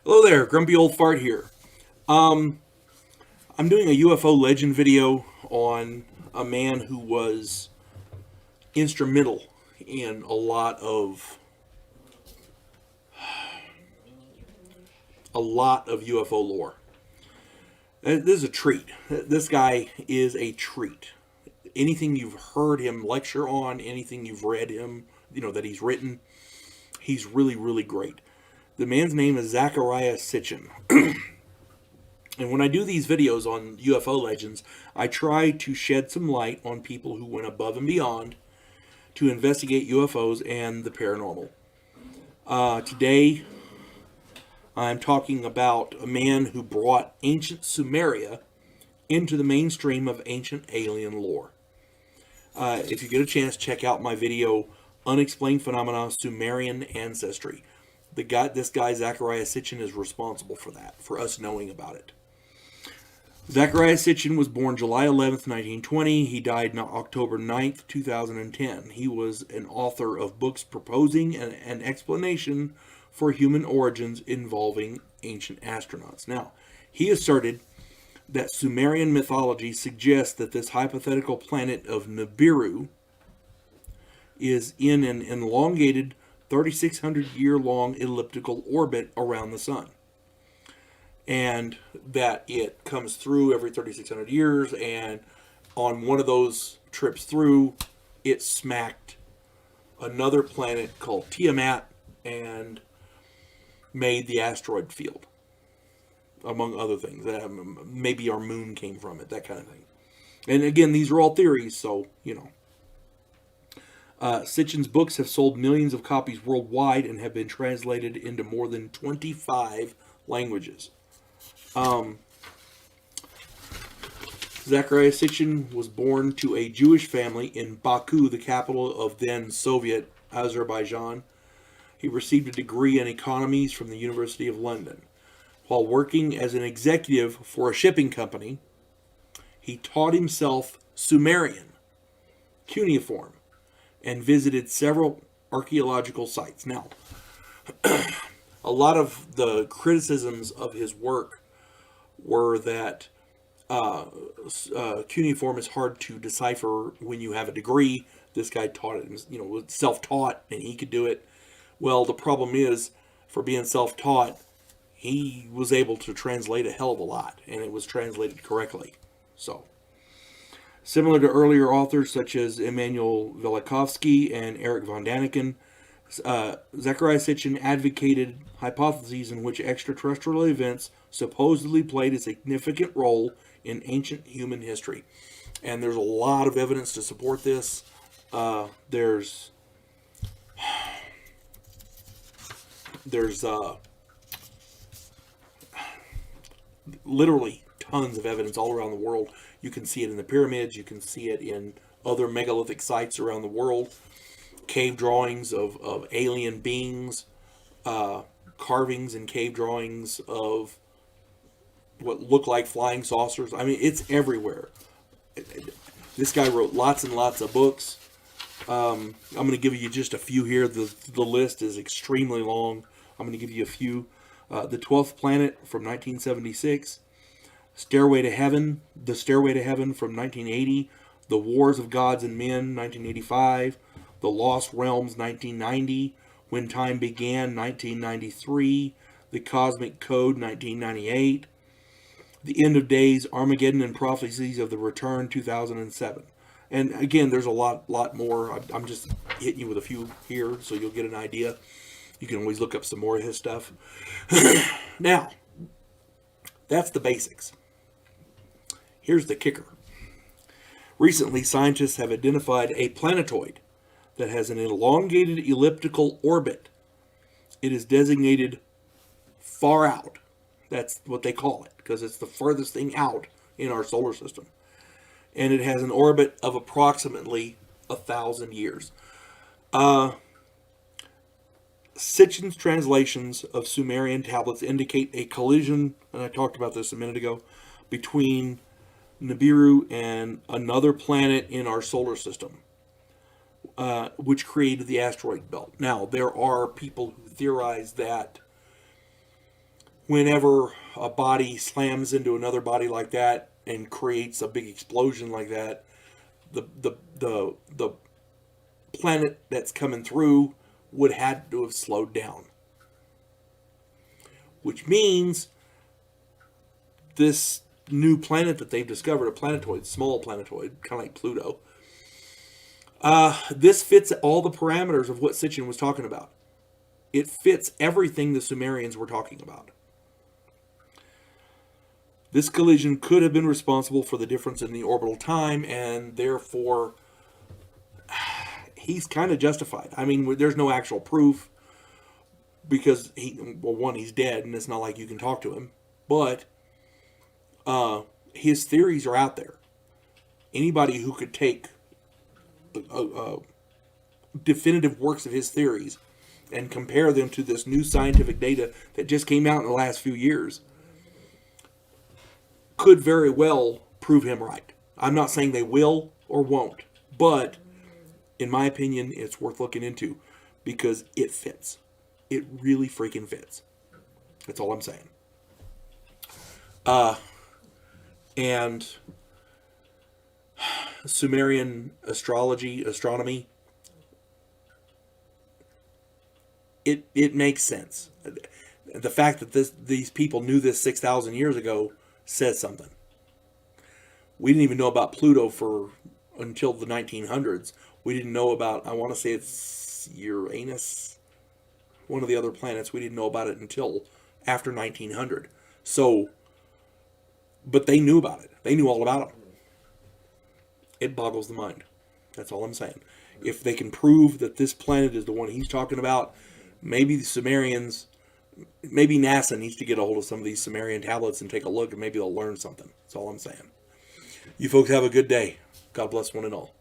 Hello there, Grumpy Old Fart here. Um, I'm doing a UFO legend video on a man who was instrumental in a lot of UFO lore. This is a treat. This guy is a treat. Anything you've heard him lecture on, anything you've read him, that he's written, he's really, really great. The man's name is Zecharia Sitchin. And when I do these videos on UFO legends, I try to shed some light on people who went above and beyond to investigate UFOs and the paranormal. Today, I'm talking about a man who brought ancient Sumeria into the mainstream of ancient alien lore. If you get a chance, check out my video, Unexplained Phenomena, Sumerian Ancestry. This guy, Zecharia Sitchin, is responsible for that, for us knowing about it. Zecharia Sitchin was born July 11th, 1920. He died on October 9th, 2010. He was an author of books proposing an explanation for human origins involving ancient astronauts. Now, he asserted that Sumerian mythology suggests that this hypothetical planet of Nibiru is in an elongated 3,600-year-long elliptical orbit around the sun, and that it comes through every 3,600 years, and on one of those trips through, it smacked another planet called Tiamat and made the asteroid field, among other things. Maybe our moon came from it, that kind of thing. And again, these are all theories, so, Sitchin's books have sold millions of copies worldwide and have been translated into more than 25 languages. Zecharia Sitchin was born to a Jewish family in Baku, the capital of then Soviet Azerbaijan. He received a degree in economies from the University of London. While working as an executive for a shipping company, he taught himself Sumerian, cuneiform, and visited several archaeological sites. Now, a lot of the criticisms of his work were that cuneiform is hard to decipher when you have a degree. This guy taught it, was self-taught, and he could do it. Well, the problem is, for being self-taught, he was able to translate a hell of a lot, and it was translated correctly. So, similar to earlier authors such as Immanuel Velikovsky and Eric von Daniken, Zecharia Sitchin advocated hypotheses in which extraterrestrial events supposedly played a significant role in ancient human history. And there's a lot of evidence to support this. There's literally tons of evidence all around the world. You can see it in the pyramids. You can see it in other megalithic sites around the world. Cave drawings of alien beings, carvings and cave drawings of what look like flying saucers. I mean, it's everywhere. This guy wrote lots and lots of books. I'm going to give you just a few here. The list is extremely long. I'm going to give you a few. The 12th Planet from 1976. The Stairway to Heaven from 1980. The Wars of Gods and Men, 1985. The Lost Realms, 1990. When Time Began, 1993. The Cosmic Code, 1998. The End of Days, Armageddon and Prophecies of the Return, 2007. And again, there's a lot more. I'm just hitting you with a few here so you'll get an idea. You can always look up some more of his stuff. Now, that's the basics. Here's the kicker. Recently, scientists have identified a planetoid that has an elongated elliptical orbit. It is designated far out. That's what they call it, because it's the furthest thing out in our solar system. And it has an orbit of approximately 1,000 years. Sitchin's translations of Sumerian tablets indicate a collision, and I talked about this a minute ago, between Nibiru and another planet in our solar system, which created the asteroid belt. Now, there are people who theorize that whenever a body slams into another body like that and creates a big explosion like that, the planet that's coming through would have to have slowed down. Which means this new planet that they've discovered, a planetoid, small planetoid, kind of like Pluto, this fits all the parameters of what Sitchin was talking about. It fits everything the Sumerians were talking about. This collision could have been responsible for the difference in the orbital time, and therefore he's kind of justified. I mean, there's no actual proof because he's dead, and it's not like you can talk to him. But his theories are out there. Anybody who could take definitive works of his theories and compare them to this new scientific data that just came out in the last few years could very well prove him right. I'm not saying they will or won't, but in my opinion, it's worth looking into because it fits. It really freaking fits. That's all I'm saying. And Sumerian astronomy, it makes sense. The fact that these people knew this 6,000 years ago says something. We didn't even know about Pluto until the 1900s. We didn't know about, I want to say it's Uranus, one of the other planets. We didn't know about it until after 1900. So, but they knew about it. They knew all about it. It boggles the mind. That's all I'm saying. If they can prove that this planet is the one he's talking about, maybe the Sumerians, maybe NASA needs to get a hold of some of these Sumerian tablets and take a look, and maybe they'll learn something. That's all I'm saying. You folks have a good day. God bless one and all.